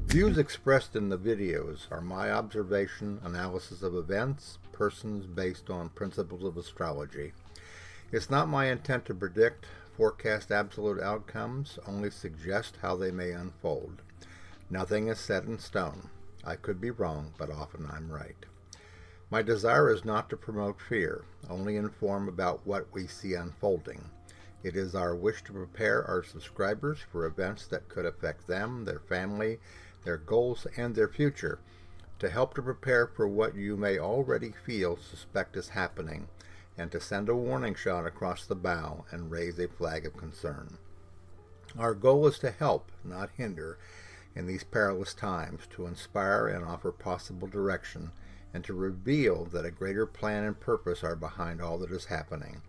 Views expressed in the videos are my observation, analysis of events, persons based on principles of astrology. It's not my intent to predict, forecast absolute outcomes, only suggest how they may unfold. Nothing is set in stone. I could be wrong, but often I'm right. My desire is not to promote fear, only inform about what we see unfolding. It is our wish to prepare our subscribers for events that could affect them, their family, their goals, and their future, to help to prepare for what you may already suspect is happening, and to send a warning shot across the bow and raise a flag of concern. Our goal is to help, not hinder, in these perilous times, to inspire and offer possible direction, and to reveal that a greater plan and purpose are behind all that is happening.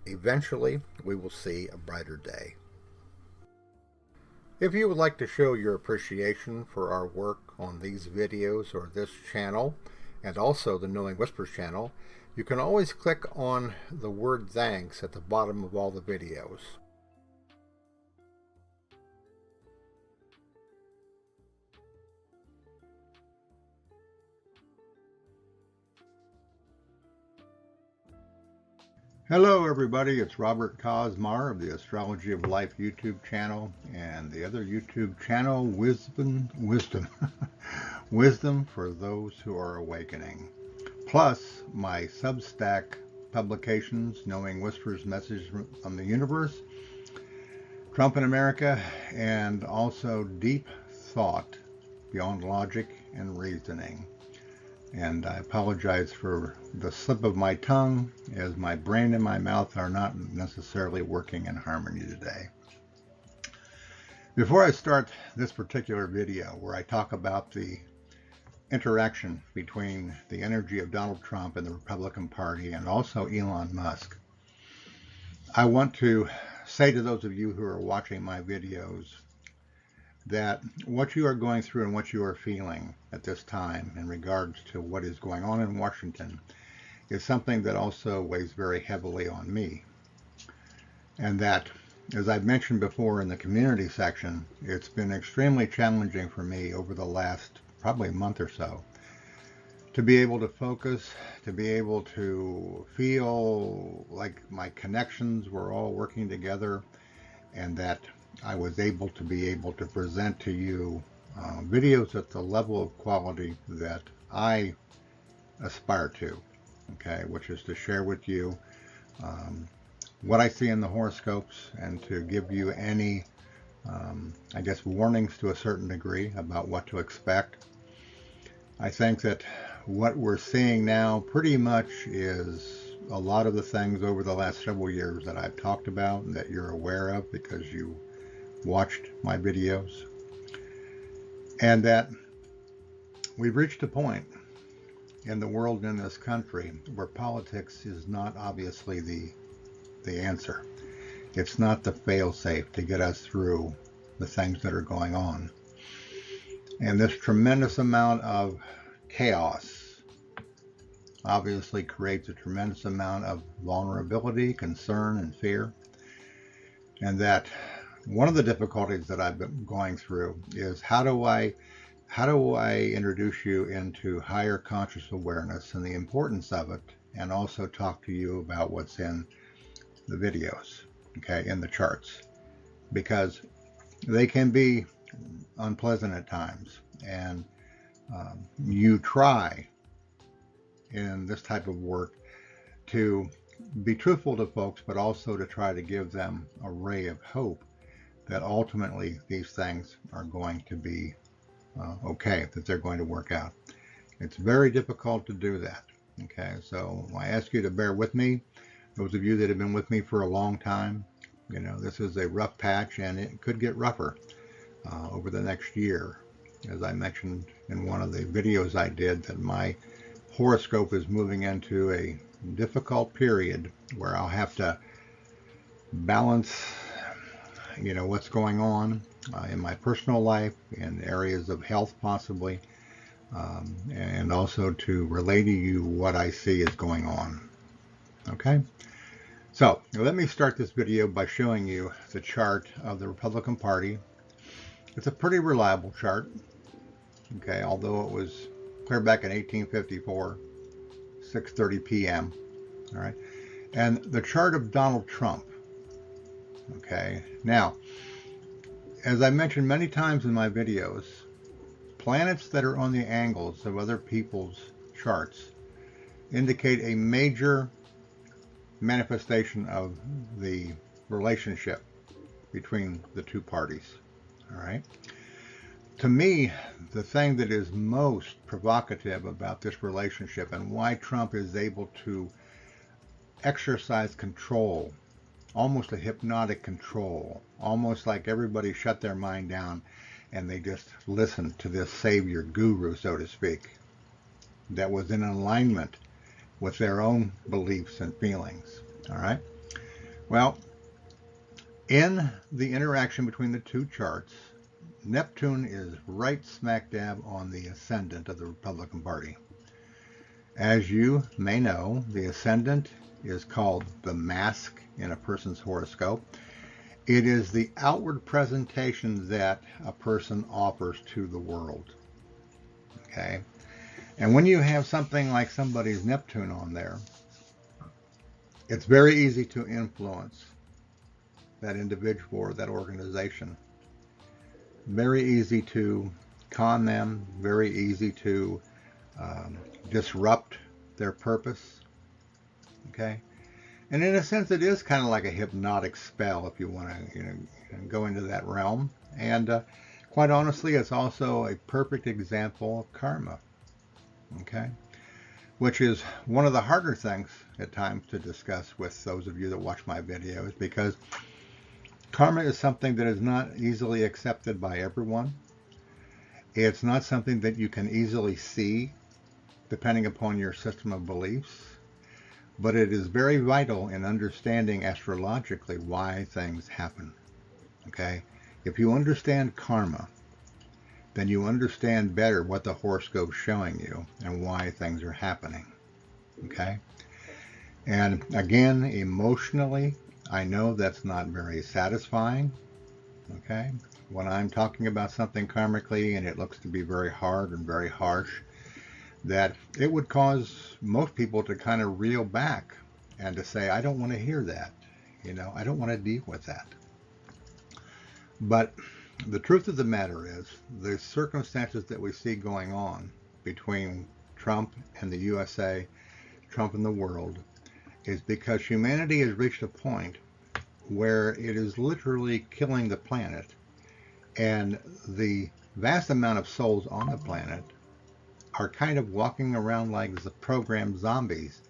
Eventually, we will see a brighter day. If you would like to show your appreciation for our work on these videos or this channel, and also the Knowing Whispers channel, you can always click on the word thanks at the bottom of all the videos. Hello everybody, it's Robert Cosmar of the Astrology of Life YouTube channel and the other YouTube channel, Wisdom Wisdom for Those Who Are Awakening. Plus my Substack publications, Knowing Whispers, Messages from the Universe, Trump in America, and also Deep Thought, Beyond Logic and Reasoning. And I apologize for the slip of my tongue, as my brain and my mouth are not necessarily working in harmony today. Before I start this particular video, where I talk about the interaction between the energy of Donald Trump and the Republican Party and also Elon Musk, I want to say to those of you who are watching my videos that what you are going through and what you are feeling at this time in regards to what is going on in Washington is something that also weighs very heavily on me. And that, as I've mentioned before in the community section, it's been extremely challenging for me over the last probably month or so to be able to focus, to be able to feel like my connections were all working together, and that I was able to present to you videos at the level of quality that I aspire to, okay, which is to share with you what I see in the horoscopes and to give you any, I guess, warnings to a certain degree about what to expect. I think that what we're seeing now pretty much is a lot of the things over the last several years that I've talked about and that you're aware of because you watched my videos, and that we've reached a point in the world and in this country where politics is not obviously the answer. It's not the fail-safe to get us through the things that are going on. And this tremendous amount of chaos obviously creates a tremendous amount of vulnerability, concern, and fear. And that one of the difficulties that I've been going through is how do I introduce you into higher conscious awareness and the importance of it, and also talk to you about what's in the videos, okay, in the charts, because they can be unpleasant at times, and you try in this type of work to be truthful to folks, but also to try to give them a ray of hope that ultimately these things are going to be okay, that they're going to work out. It's very difficult to do that, okay? So I ask you to bear with me. Those of you that have been with me for a long time, you know, this is a rough patch and it could get rougher over the next year. As I mentioned in one of the videos I did, that my horoscope is moving into a difficult period where I'll have to balance, you know, what's going on in my personal life, in areas of health possibly, and also to relay to you what I see is going on. Okay, so let me start this video by showing you the chart of the Republican Party. It's a pretty reliable chart, okay, although it was clear back in 1854, 6:30 p.m., all right? And the chart of Donald Trump, okay? Now, as I mentioned many times in my videos, planets that are on the angles of other people's charts indicate a major manifestation of the relationship between the two parties, all right? To me, the thing that is most provocative about this relationship and why Trump is able to exercise control, almost a hypnotic control, almost like everybody shut their mind down and they just listened to this savior guru, so to speak, that was in alignment with their own beliefs and feelings, all right? Well, in the interaction between the two charts, Neptune is right smack dab on the ascendant of the Republican Party. As you may know, the ascendant is called the MUSK in a person's horoscope. It is the outward presentation that a person offers to the world, okay? And when you have something like somebody's Neptune on there, it's very easy to influence that individual or that organization. Very easy to con them, very easy to disrupt their purpose, okay? And in a sense, it is kind of like a hypnotic spell, if you want to go into that realm. And quite honestly, it's also a perfect example of karma, okay? Which is one of the harder things at times to discuss with those of you that watch my videos, because karma is something that is not easily accepted by everyone. It's not something that you can easily see, depending upon your system of beliefs. But it is very vital in understanding astrologically why things happen, okay? If you understand karma, then you understand better what the horoscope's showing you and why things are happening, okay? And again, emotionally, I know that's not very satisfying, okay? When I'm talking about something karmically and it looks to be very hard and very harsh, that it would cause most people to kind of reel back and to say, I don't want to hear that, I don't want to deal with that. But the truth of the matter is, the circumstances that we see going on between Trump and the USA, Trump and the world, is because humanity has reached a point where it is literally killing the planet, and the vast amount of souls on the planet are kind of walking around like the programmed zombies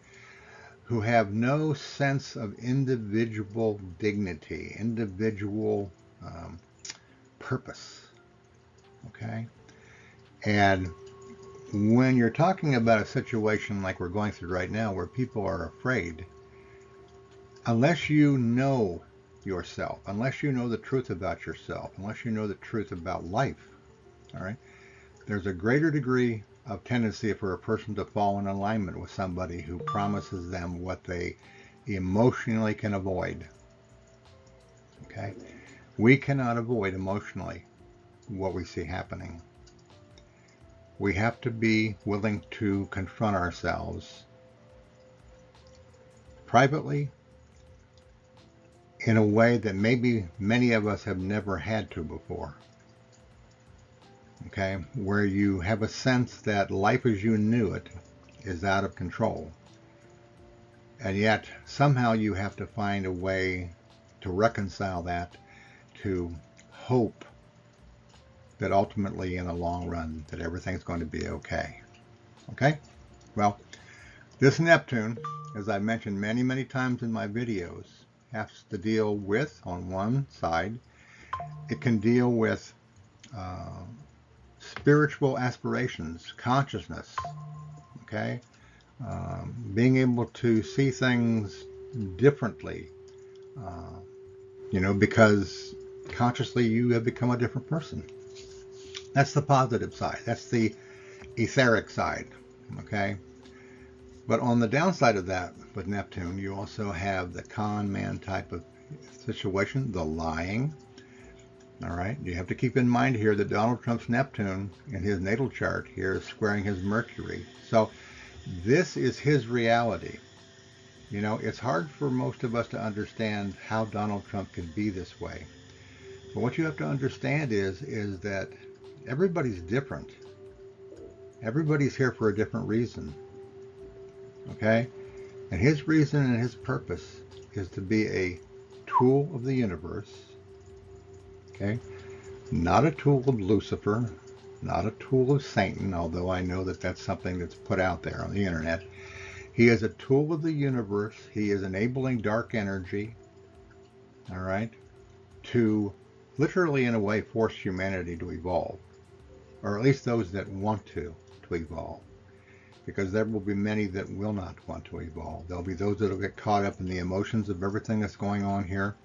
who have no sense of individual dignity, individual purpose, okay? And when you're talking about a situation like we're going through right now where people are afraid, unless you know yourself, unless you know the truth about yourself, unless you know the truth about life, all right, there's a greater degree of tendency for a person to fall in alignment with somebody who promises them what they emotionally can avoid, okay? We cannot avoid emotionally what we see happening. We have to be willing to confront ourselves privately in a way that maybe many of us have never had to before. Okay, where you have a sense that life as you knew it is out of control. And yet somehow you have to find a way to reconcile that, to hope that ultimately in the long run that everything's going to be okay. Okay? Well, this Neptune, as I mentioned many, many times in my videos, has to deal with, on one side, it can deal with spiritual aspirations, consciousness, okay? Being able to see things differently, because consciously you have become a different person. That's the positive side. That's the etheric side, okay? But on the downside of that, with Neptune, you also have the con man type of situation, the lying, All right, you have to keep in mind here that Donald Trump's Neptune in his natal chart here is squaring his Mercury. So this is his reality. You know, it's hard for most of us to understand how Donald Trump can be this way. But what you have to understand is that everybody's different. Everybody's here for a different reason. Okay? And his reason and his purpose is to be a tool of the universe. Okay? Not a tool of Lucifer, not a tool of Satan, although I know that that's something that's put out there on the internet. He is a tool of the universe. He is enabling dark energy, all right, to literally, in a way, force humanity to evolve, or at least those that want to evolve, because there will be many that will not want to evolve. There'll be those that will get caught up in the emotions of everything that's going on here,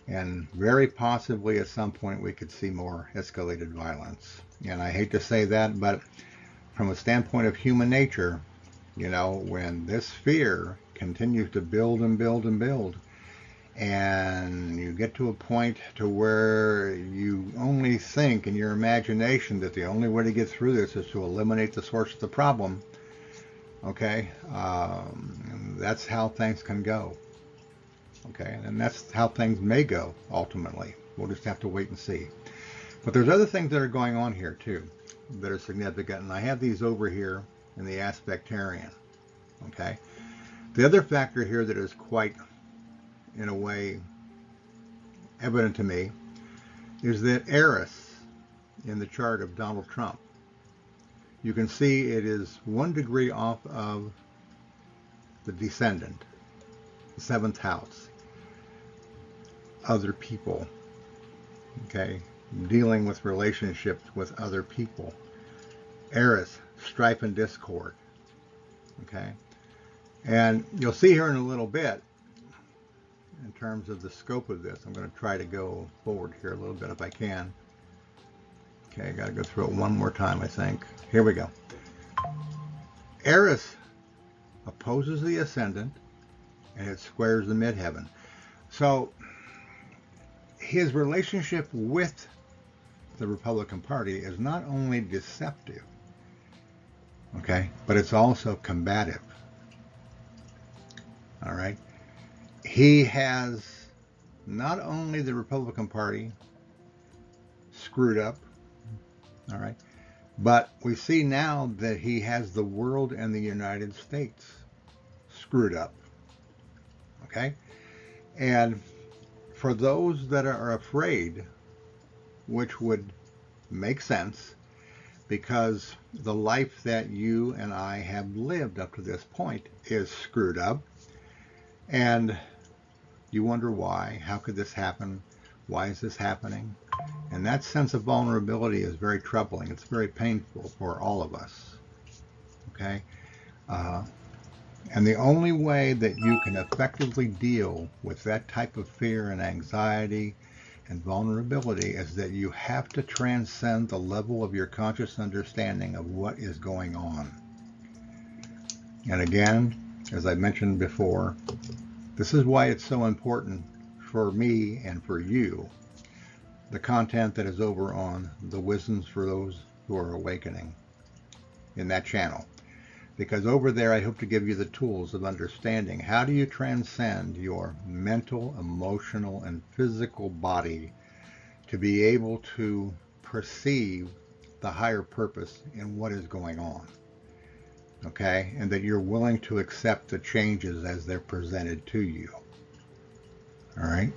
and very possibly at some point we could see more escalated violence. And I hate to say that, but from a standpoint of human nature, you know, when this fear continues to build and build and build, and you get to a point to where you only think in your imagination that the only way to get through this is to eliminate the source of the problem, okay, that's how things can go. Okay, and that's how things may go ultimately. We'll just have to wait and see. But there's other things that are going on here too that are significant, and I have these over here in the aspectarian. Okay, the other factor here that is quite, in a way, evident to me is that Eris in the chart of Donald Trump, you can see it is 1 degree off of the descendant, the 7th house, other people, okay, dealing with relationships with other people. Eris, strife and discord, okay, and you'll see here in a little bit in terms of the scope of this. I'm going to try to go forward here a little bit if I can. Okay, I got to go through it one more time, I think. Here we go. Eris opposes the ascendant, and it squares the midheaven. So his relationship with the Republican Party is not only deceptive, okay, but it's also combative. All right. He has not only the Republican Party screwed up, all right, but we see now that he has the world and the United States screwed up, okay? And for those that are afraid, which would make sense, because the life that you and I have lived up to this point is screwed up, and you wonder why. How could this happen? Why is this happening? And that sense of vulnerability is very troubling. It's very painful for all of us. Okay? And the only way that you can effectively deal with that type of fear and anxiety and vulnerability is that you have to transcend the level of your conscious understanding of what is going on. And again, as I mentioned before, this is why it's so important for me and for you, the content that is over on the Wisdoms for Those Who Are Awakening in that channel. Because over there I hope to give you the tools of understanding how do you transcend your mental, emotional, and physical body to be able to perceive the higher purpose in what is going on. Okay? And that you're willing to accept the changes as they're presented to you. All right?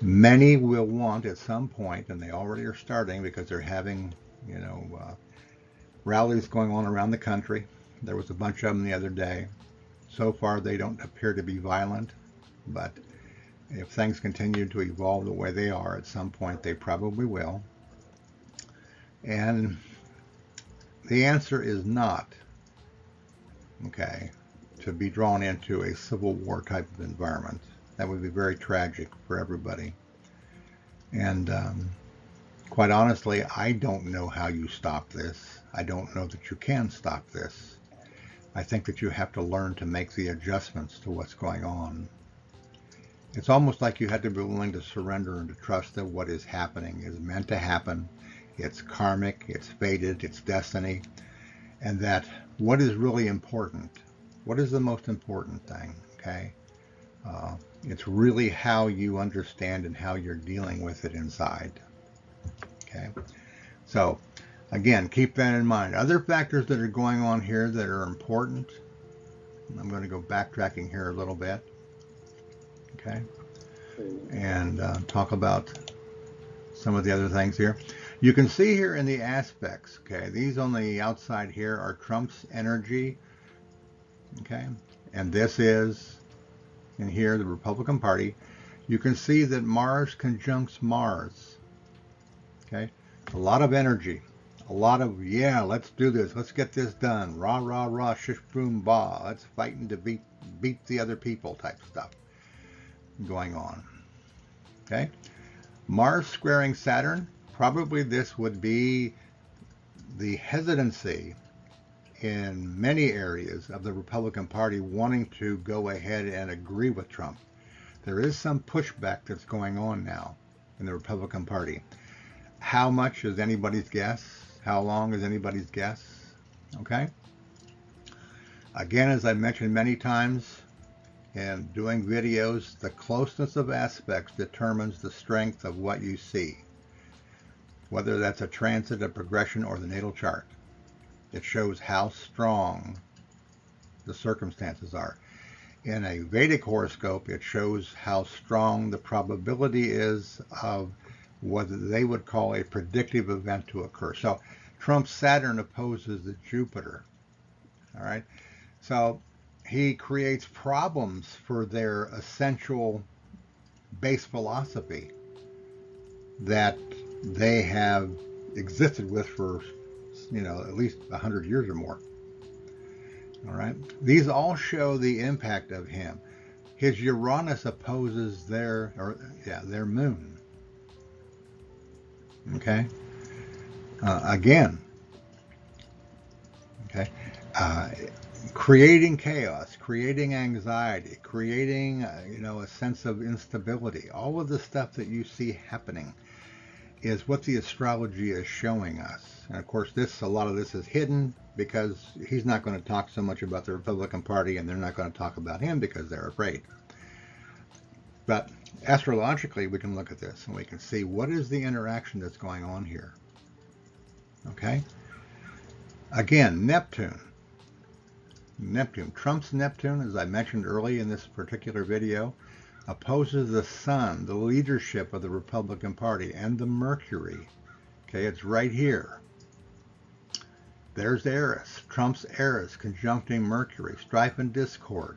Many will want at some point, and they already are starting because they're having, you know, rallies going on around the country. There was a bunch of them the other day. So far, they don't appear to be violent, but if things continue to evolve the way they are, at some point they probably will. And the answer is not, okay, to be drawn into a civil war type of environment. That would be very tragic for everybody. And quite honestly, I don't know how you stop this. I don't know that you can stop this. I think that you have to learn to make the adjustments to what's going on. It's almost like you have to be willing to surrender and to trust that what is happening is meant to happen. It's karmic, it's fated, it's destiny, and that what is really important, what is the most important thing, okay? It's really how you understand and how you're dealing with it inside, okay? So, again, keep that in mind. Other factors that are going on here that are important, I'm going to go backtracking here a little bit, okay? And talk about some of the other things here. You can see here in the aspects, okay, these on the outside here are Trump's energy, okay, and this is in here the Republican Party. You can see that Mars conjuncts Mars, okay, a lot of energy, a lot of, yeah, let's do this, let's get this done, rah, rah, rah, shish, boom, bah, let's fight and to beat the other people type stuff going on, okay. Mars squaring Saturn, probably this would be the hesitancy in many areas of the Republican Party wanting to go ahead and agree with Trump. There is some pushback that's going on now in the Republican Party. How much is anybody's guess? How long is anybody's guess? Okay? Again, as I mentioned many times in doing videos, the closeness of aspects determines the strength of what you see. Whether that's a transit, a progression, or the natal chart. It shows how strong the circumstances are. In a Vedic horoscope, it shows how strong the probability is of what they would call a predictive event to occur. So Trump's Saturn opposes the Jupiter. All right. So he creates problems for their essential base philosophy that they have existed with for, at least 100 years or more. All right. These all show the impact of him. His Uranus opposes their moon. Okay. Again. Okay. Creating chaos, creating anxiety, creating, a sense of instability. All of the stuff that you see happening is what the astrology is showing us. And of course, a lot of this is hidden because he's not going to talk so much about the Republican Party, and they're not going to talk about him because they're afraid. But astrologically, we can look at this and we can see what is the interaction that's going on here. Okay? Again, Neptune, Trump's Neptune, as I mentioned early in this particular video, opposes the Sun, the leadership of the Republican Party, and the Mercury. Okay, it's right here. There's Eris, Trump's Eris, conjuncting Mercury, strife and discord.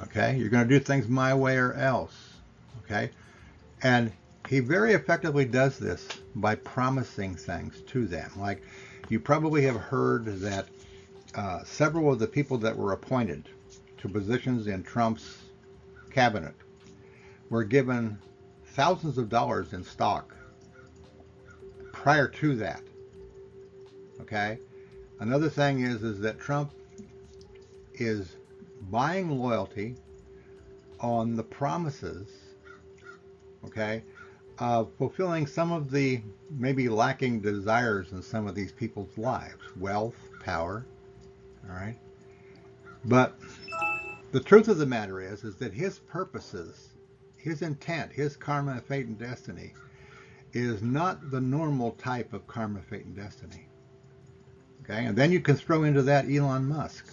Okay, you're going to do things my way or else. Okay, and he very effectively does this by promising things to them. Like, you probably have heard that several of the people that were appointed to positions in Trump's cabinet were given thousands of dollars in stock prior to that. Okay. Another thing is that Trump is buying loyalty on the promises, okay, of fulfilling some of the maybe lacking desires in some of these people's lives, wealth, power, all right. But the truth of the matter is that his purposes, his intent, his karma, fate, and destiny is not the normal type of karma, fate, and destiny. Okay, and then you can throw into that Elon Musk.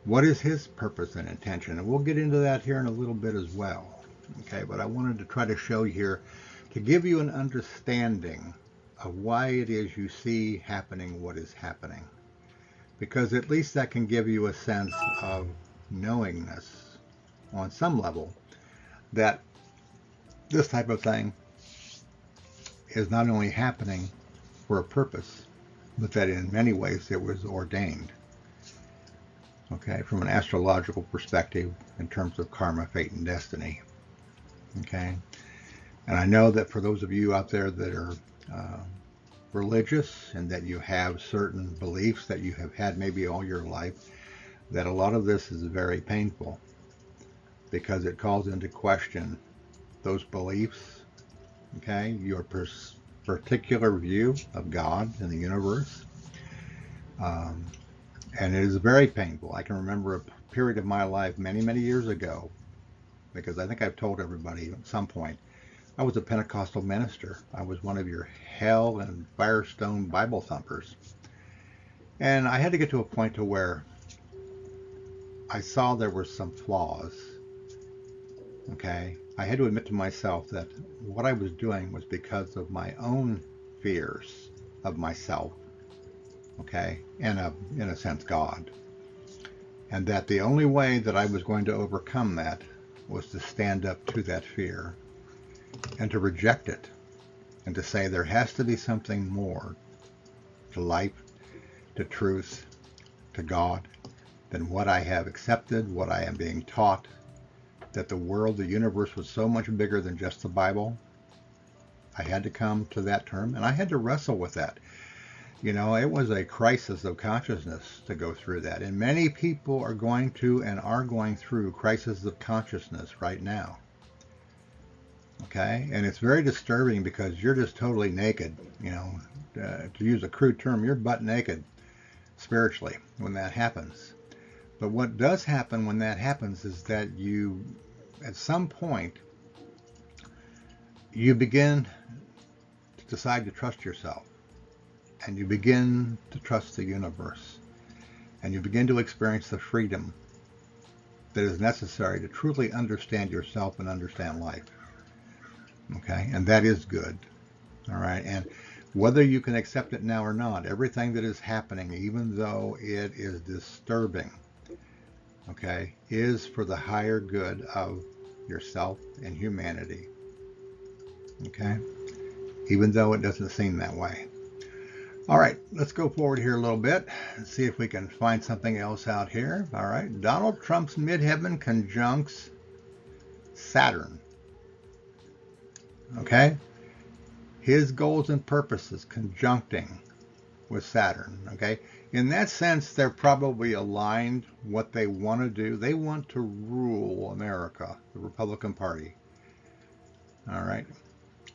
What is his purpose and intention? And we'll get into that here in a little bit as well. Okay, but I wanted to try to show you here to give you an understanding of why it is you see happening what is happening. Because at least that can give you a sense of knowingness on some level that this type of thing is not only happening for a purpose, but that in many ways it was ordained. Okay, from an astrological perspective in terms of karma, fate, and destiny. Okay, and I know that for those of you out there that are religious and that you have certain beliefs that you have had maybe all your life, that a lot of this is very painful. because it calls into question those beliefs, okay, your particular view of God and the universe. And it is very painful. I can remember a period of my life many, many years ago, because I think I've told everybody at some point, I was a Pentecostal minister. I was one of your hell and firestone Bible thumpers. And I had to get to a point to where I saw there were some flaws. Okay? I had to admit to myself that what I was doing was because of my own fears of myself. Okay? And of, in a sense, God. And that the only way that I was going to overcome that was to stand up to that fear and to reject it and to say there has to be something more to life, to truth, to God than what I have accepted, what I am being taught, that the world, the universe was so much bigger than just the Bible. I had to come to that term, and I had to wrestle with that. You know, it was a crisis of consciousness to go through that. And many people are going to and are going through crises of consciousness right now. Okay? And it's very disturbing because you're just totally naked. You know, to use a crude term, you're butt naked spiritually when that happens. But what does happen when that happens is that you, at some point, you begin to decide to trust yourself. And you begin to trust the universe. And you begin to experience the freedom that is necessary to truly understand yourself and understand life. Okay? And that is good. All right? And whether you can accept it now or not, everything that is happening, even though it is disturbing, okay, is for the higher good of yourself and humanity. Okay? Even though it doesn't seem that way. All right, let's go forward here a little bit and see if we can find something else out here. All right, Donald Trump's midheaven conjuncts Saturn. Okay? His goals and purposes conjuncting with Saturn. Okay? In that sense, they're probably aligned what they want to do. They want to rule America, the Republican Party. All right?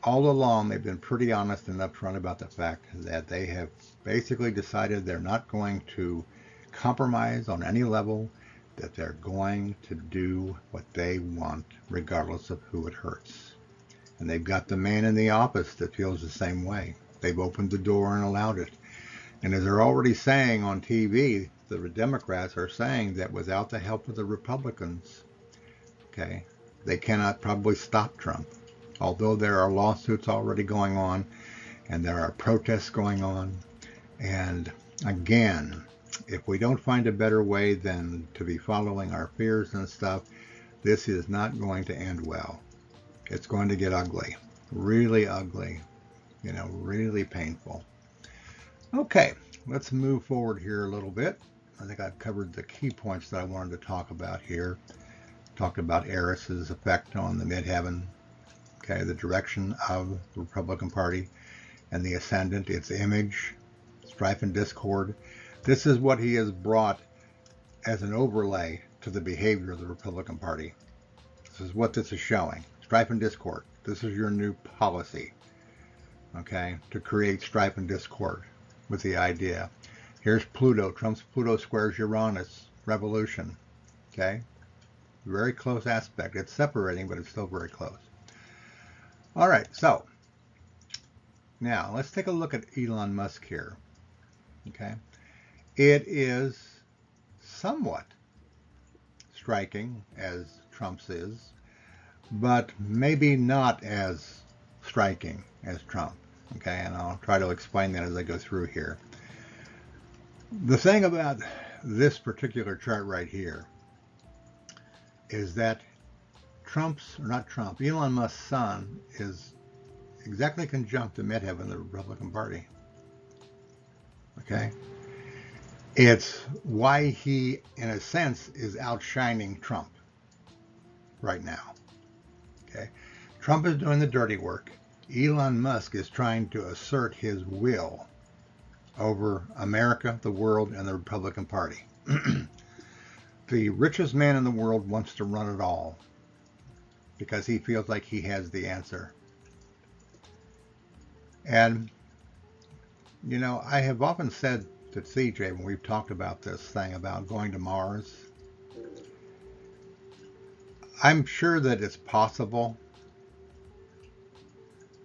All along, they've been pretty honest and upfront about the fact that they have basically decided they're not going to compromise on any level, that they're going to do what they want, regardless of who it hurts. And they've got the man in the office that feels the same way. They've opened the door and allowed it. And as they're already saying on TV, the Democrats are saying that without the help of the Republicans, okay, they cannot probably stop Trump. Although there are lawsuits already going on, and there are protests going on. And again, if we don't find a better way than to be following our fears and stuff, this is not going to end well. It's going to get ugly, really ugly, you know, really painful. Okay, let's move forward here a little bit. I think I've covered the key points that I wanted to talk about here. Talked about Eris's effect on the midheaven. Okay, the direction of the Republican Party and the ascendant, its image, strife and discord. This is what he has brought as an overlay to the behavior of the Republican Party. This is what this is showing. Strife and discord. This is your new policy, okay, to create strife and discord with the idea. Here's Pluto. Trump's Pluto squares Uranus. Revolution. Okay? Very close aspect. It's separating, but it's still very close. All right, so now let's take a look at Elon Musk here. Okay, it is somewhat striking as Trump's is, but maybe not as striking as Trump. Okay, and I'll try to explain that as I go through here. The thing about this particular chart right here is that Elon Musk's sun is exactly conjunct to midheaven, the Republican Party. Okay? It's why he, in a sense, is outshining Trump right now. Okay? Trump is doing the dirty work. Elon Musk is trying to assert his will over America, the world, and the Republican Party. the richest man in the world wants to run it all because he feels like he has the answer. And, you know, I have often said to CJ when we've talked about this thing about going to Mars, I'm sure that it's possible,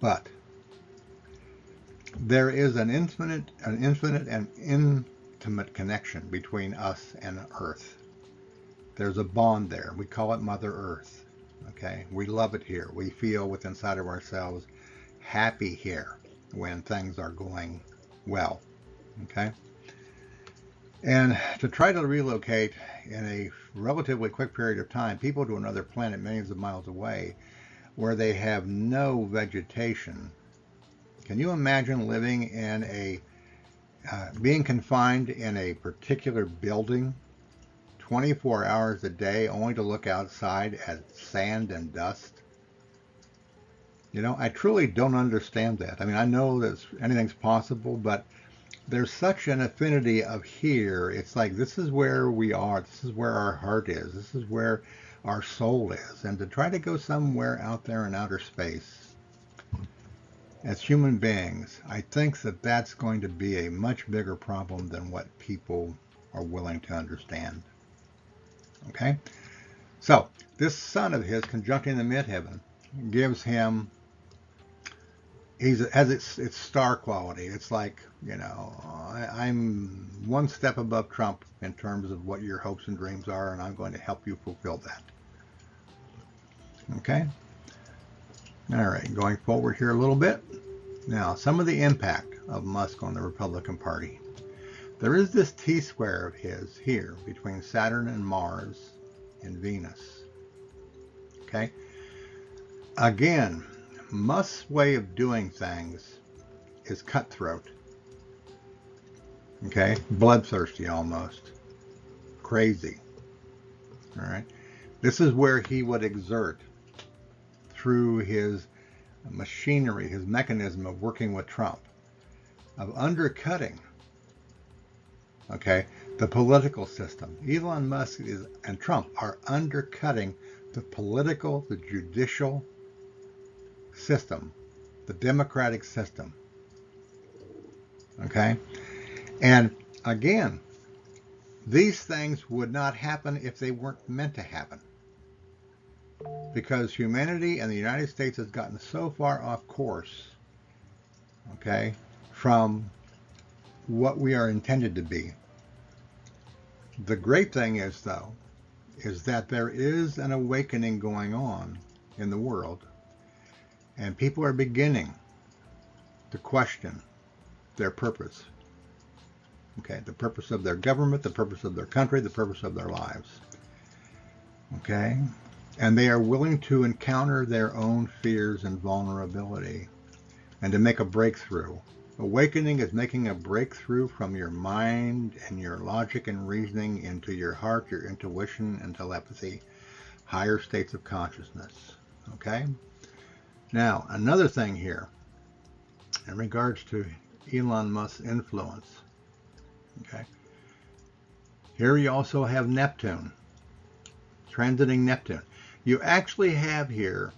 but there is an infinite and intimate connection between us and Earth. There's a bond there. We call it Mother Earth. Okay, we love it here. We feel within inside of ourselves happy here when things are going well. Okay, and to try to relocate in a relatively quick period of time people to another planet millions of miles away where they have no vegetation. Can you imagine living in a being confined in a particular building 24 hours a day only to look outside at sand and dust? You know, I truly don't understand that. I mean, I know that anything's possible, but there's such an affinity of here. It's like this is where we are. This is where our heart is. This is where our soul is. And to try to go somewhere out there in outer space as human beings, I think that that's going to be a much bigger problem than what people are willing to understand. Okay? So, this sun of his conjuncting the midheaven gives him, has its star quality. It's like, you know, I'm one step above Trump in terms of what your hopes and dreams are, and I'm going to help you fulfill that. Okay? All right, going forward here a little bit. Now, some of the impact of Musk on the Republican Party. There is this T-square of his here between Saturn and Mars and Venus. Okay? Again, Musk's way of doing things is cutthroat. Okay? Bloodthirsty almost. Crazy. All right? This is where he would exert through his machinery, his mechanism of working with Trump, of undercutting, okay, the political system. Elon Musk and Trump are undercutting the political, the judicial system, the democratic system. Okay? And again, these things would not happen if they weren't meant to happen. Because humanity and the United States has gotten so far off course, okay, from what we are intended to be. The great thing is, though, is that there is an awakening going on in the world, and people are beginning to question their purpose. Okay, the purpose of their government, the purpose of their country, the purpose of their lives. Okay? And they are willing to encounter their own fears and vulnerability and to make a breakthrough. Awakening is making a breakthrough from your mind and your logic and reasoning into your heart, your intuition and telepathy, higher states of consciousness. Okay? Now, another thing here in regards to Elon Musk's influence. Okay? Here you also have Neptune, transiting Neptune. You actually have here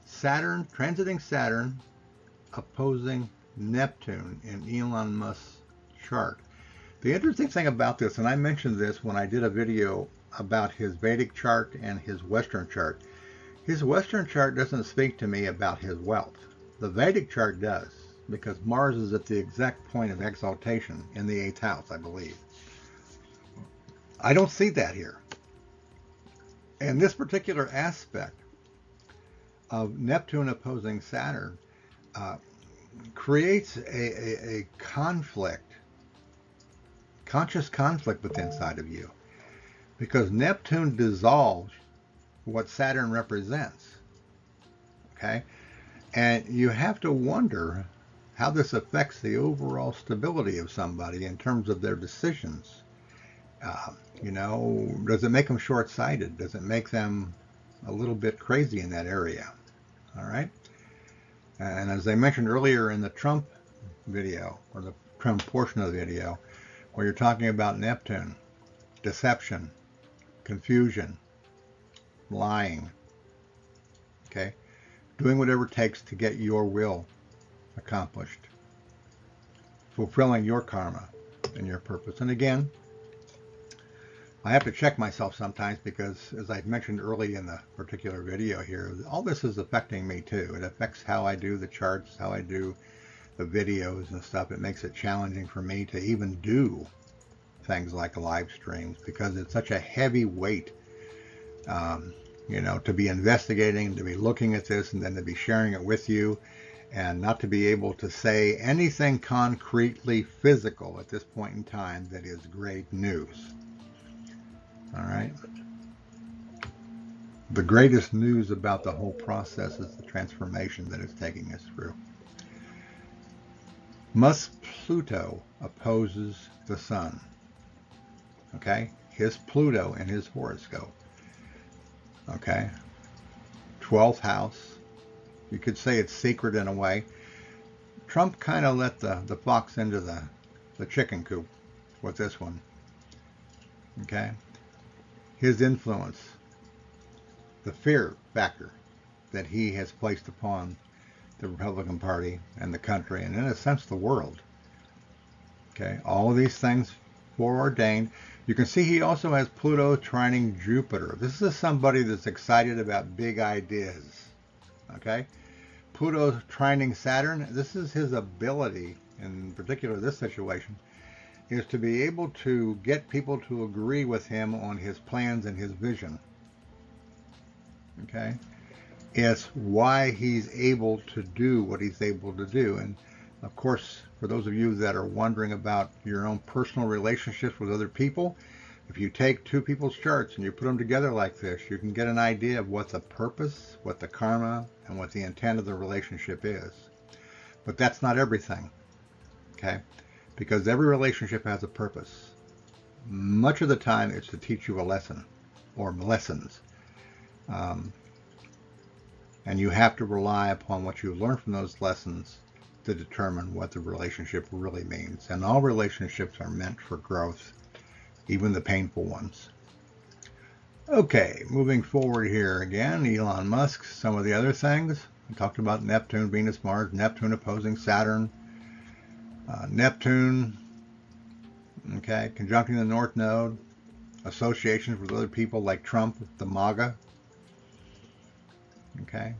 Saturn, transiting Saturn, opposing Neptune in Elon Musk's chart. The interesting thing about this, and I mentioned this when I did a video about his Vedic chart and his Western chart. His Western chart doesn't speak to me about his wealth. The Vedic chart does, because Mars is at the exact point of exaltation in the 8th house, I believe. I don't see that here. And this particular aspect of Neptune opposing Saturn creates a conflict, conscious conflict within inside of you, because Neptune dissolves what Saturn represents. Okay? And you have to wonder how this affects the overall stability of somebody in terms of their decisions. You know, does it make them short-sighted? Does it make them a little bit crazy in that area? All right? And as I mentioned earlier in the Trump video, or the Trump portion of the video, where you're talking about Neptune, deception, confusion, lying, okay? Doing whatever it takes to get your will accomplished, fulfilling your karma and your purpose. And again, I have to check myself sometimes because, as I mentioned early in the particular video here, all this is affecting me too. It affects how I do the charts, how I do the videos and stuff. It makes it challenging for me to even do things like live streams because it's such a heavy weight, you know, to be investigating, to be looking at this, and then to be sharing it with you, and not to be able to say anything concretely physical at this point in time that is great news. All right. The greatest news about the whole process is the transformation that is taking us through. MUSK Pluto opposes the Sun. Okay? His Pluto in his horoscope. Okay? 12th house. You could say it's secret in a way. Trump kind of let the fox into the chicken coop with this one. Okay? His influence, the fear factor that he has placed upon the Republican Party and the country, and in a sense the world. Okay, all of these things foreordained. You can see he also has Pluto trining Jupiter. This is somebody that's excited about big ideas. Okay, Pluto trining Saturn. This is his ability, in particular this situation, is to be able to get people to agree with him on his plans and his vision. Okay? It's why he's able to do what he's able to do. And of course, for those of you that are wondering about your own personal relationships with other people, if you take two people's charts and you put them together like this, you can get an idea of what the purpose, what the karma, and what the intent of the relationship is. But that's not everything. Okay? Because every relationship has a purpose. Much of the time it's to teach you a lesson or lessons. And you have to rely upon what you learn from those lessons to determine what the relationship really means. And all relationships are meant for growth, even the painful ones. Okay, moving forward here again, Elon Musk, some of the other things. We talked about Neptune, Venus, Mars, Neptune opposing Saturn. Neptune, okay, conjuncting the North Node, associations with other people like Trump, the MAGA, okay.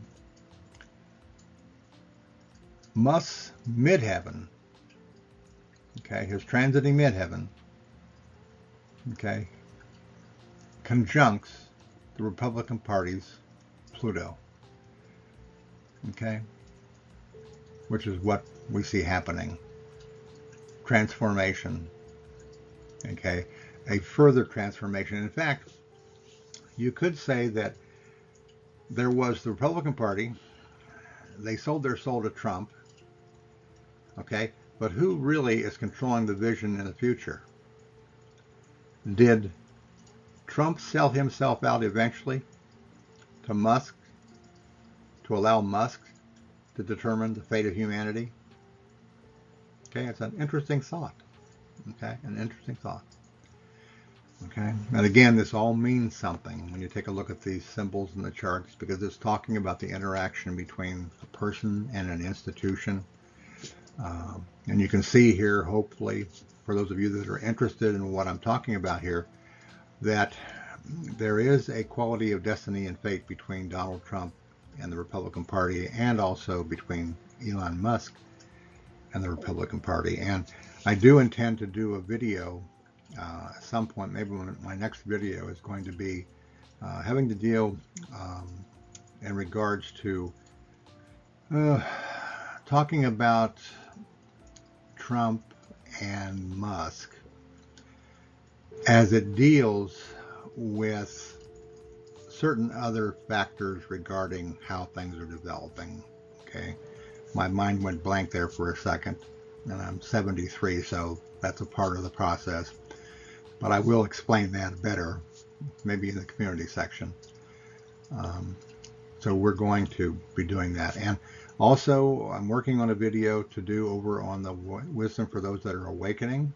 Musk's midheaven, okay, his transiting midheaven, okay, conjuncts the Republican Party's Pluto, okay, which is what we see happening. Transformation, okay, a further transformation. In fact, you could say that there was the Republican Party, they sold their soul to Trump, okay, but who really is controlling the vision in the future? Did Trump sell himself out eventually to Musk, to allow Musk to determine the fate of humanity? Okay, it's an interesting thought. Okay, an interesting thought. Okay, and again, this all means something when you take a look at these symbols in the charts, because it's talking about the interaction between a person and an institution. And you can see here, hopefully, for those of you that are interested in what I'm talking about here, that there is a quality of destiny and fate between Donald Trump and the Republican Party, and also between Elon Musk and the Republican Party. And I do intend to do a video at some point. Maybe when my next video is going to be having to deal in regards to talking about Trump and Musk as it deals with certain other factors regarding how things are developing. Okay, my mind went blank there for a second, and I'm 73, so that's a part of the process. But I will explain that better, maybe in the community section. So we're going to be doing that. And also, I'm working on a video to do over on the wisdom for those that are awakening.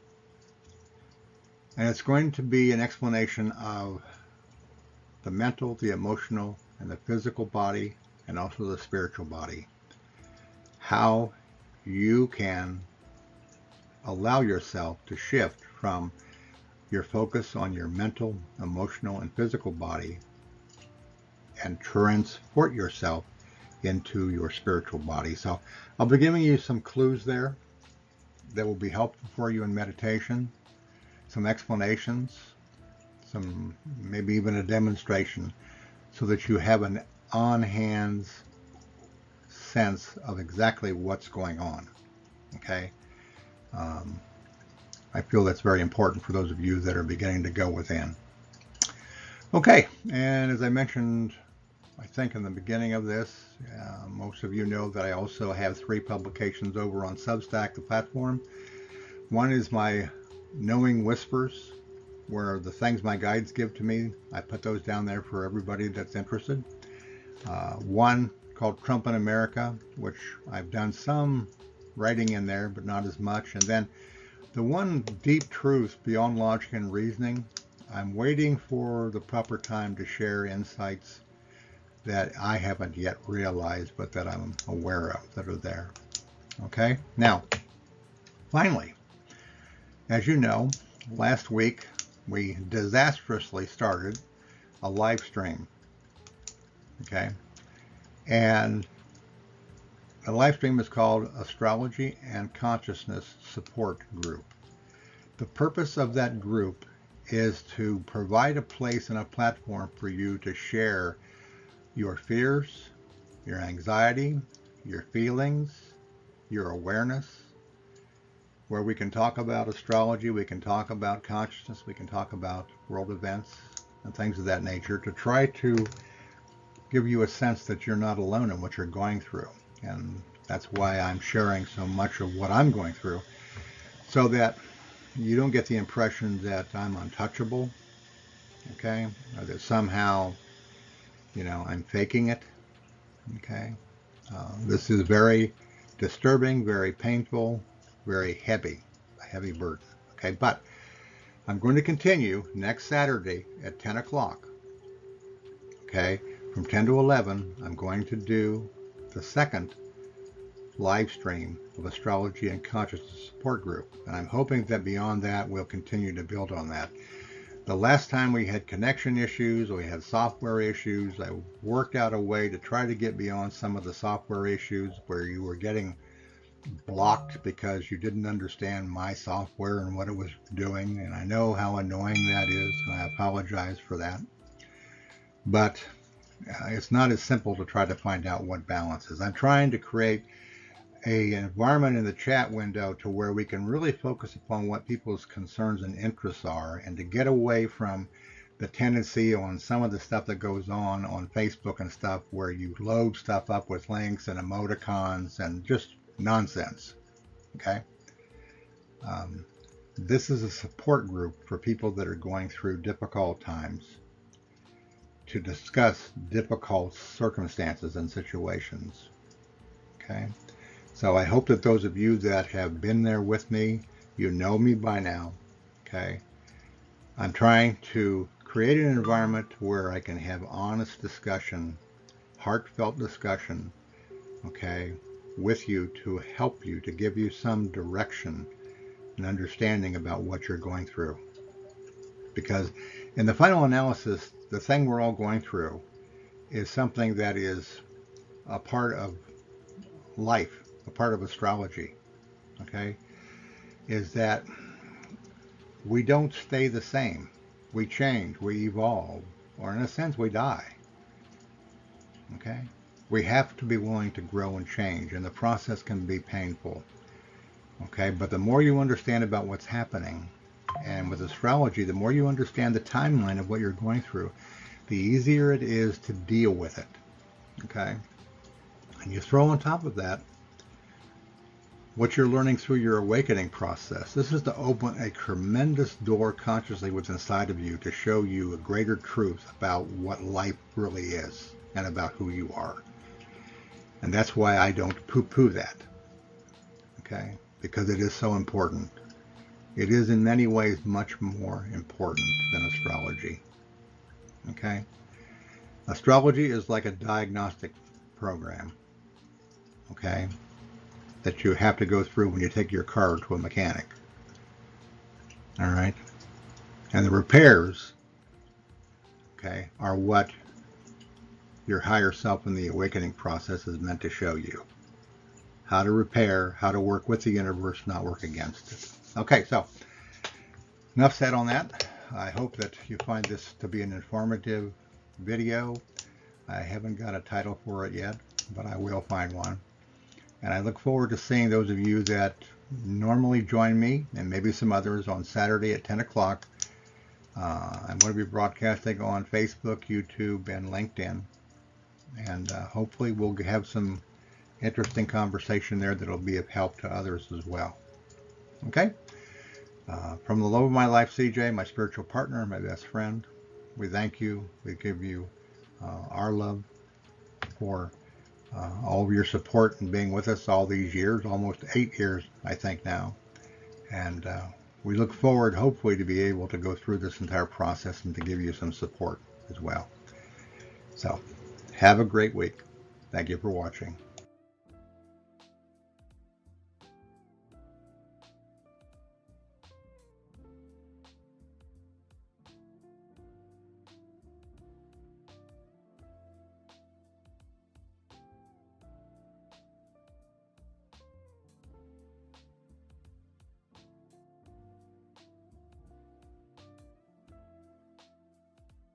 And it's going to be an explanation of the mental, the emotional, and the physical body, and also the spiritual body. How you can allow yourself to shift from your focus on your mental, emotional, and physical body and transport yourself into your spiritual body. So I'll be giving you some clues there that will be helpful for you in meditation, some explanations, some maybe even a demonstration, so that you have an on-hand sense of exactly what's going on. Okay? I feel that's very important for those of you that are beginning to go within. Okay, and as I mentioned, I think in the beginning of this, most of you know that I also have 3 publications over on Substack, the platform. One is my Knowing Whispers, where the things my guides give to me, I put those down there for everybody that's interested. One called Trump in America, which I've done some writing in there, but not as much. And then the one, Deep Truth Beyond Logic and Reasoning, I'm waiting for the proper time to share insights that I haven't yet realized, but that I'm aware of, that are there. Okay? Now, finally, as you know, last week we disastrously started a live stream. Okay? And the live stream is called Astrology and Consciousness Support Group. The purpose of that group is to provide a place and a platform for you to share your fears, your anxiety, your feelings, your awareness, where we can talk about astrology, we can talk about consciousness, we can talk about world events and things of that nature, to try to give you a sense that you're not alone in what you're going through. And that's why I'm sharing so much of what I'm going through, so that you don't get the impression that I'm untouchable, okay, or that somehow, you know, I'm faking it, okay. This is very disturbing, very painful, very heavy, a heavy burden, okay. But I'm going to continue next Saturday at 10 o'clock, okay. From 10 to 11, I'm going to do the second live stream of Astrology and Consciousness Support Group. And I'm hoping that beyond that, we'll continue to build on that. The last time we had connection issues, we had software issues. I worked out a way to try to get beyond some of the software issues where you were getting blocked because you didn't understand my software and what it was doing. And I know how annoying that is, and I apologize for that. But it's not as simple to try to find out what balance is. I'm trying to create an environment in the chat window to where we can really focus upon what people's concerns and interests are, and to get away from the tendency on some of the stuff that goes on Facebook and stuff, where you load stuff up with links and emoticons and just nonsense. Okay? This is a support group for people that are going through difficult times, to discuss difficult circumstances and situations. Okay? So I hope that those of you that have been there with me, you know me by now. Okay? I'm trying to create an environment where I can have honest discussion, heartfelt discussion, okay, with you, to help you, to give you some direction and understanding about what you're going through. Because in the final analysis, the thing we're all going through is something that is a part of life, a part of astrology, okay, is that we don't stay the same. We change, we evolve, or in a sense, we die, okay? We have to be willing to grow and change, and the process can be painful, okay? But the more you understand about what's happening, and with astrology, the more you understand the timeline of what you're going through, the easier it is to deal with it, okay? And you throw on top of that what you're learning through your awakening process. This is to open a tremendous door consciously within inside of you to show you a greater truth about what life really is and about who you are. And that's why I don't poo-poo that, okay? Because it is so important. It is in many ways much more important than astrology, okay? Astrology is like a diagnostic program, okay, that you have to go through when you take your car to a mechanic. All right? And the repairs, okay, are what your higher self in the awakening process is meant to show you. How to repair, how to work with the universe, not work against it. Okay, so enough said on that. I hope that you find this to be an informative video. I haven't got a title for it yet, but I will find one. And I look forward to seeing those of you that normally join me, and maybe some others, on Saturday at 10 o'clock. I'm going to be broadcasting on Facebook, YouTube, and LinkedIn. And hopefully we'll have some interesting conversation there that'll be of help to others as well. Okay? From the love of my life, CJ, my spiritual partner, my best friend, we thank you. We give you our love for all of your support and being with us all these years, almost 8 years, I think now. And we look forward, hopefully, to be able to go through this entire process and to give you some support as well. So, have a great week. Thank you for watching.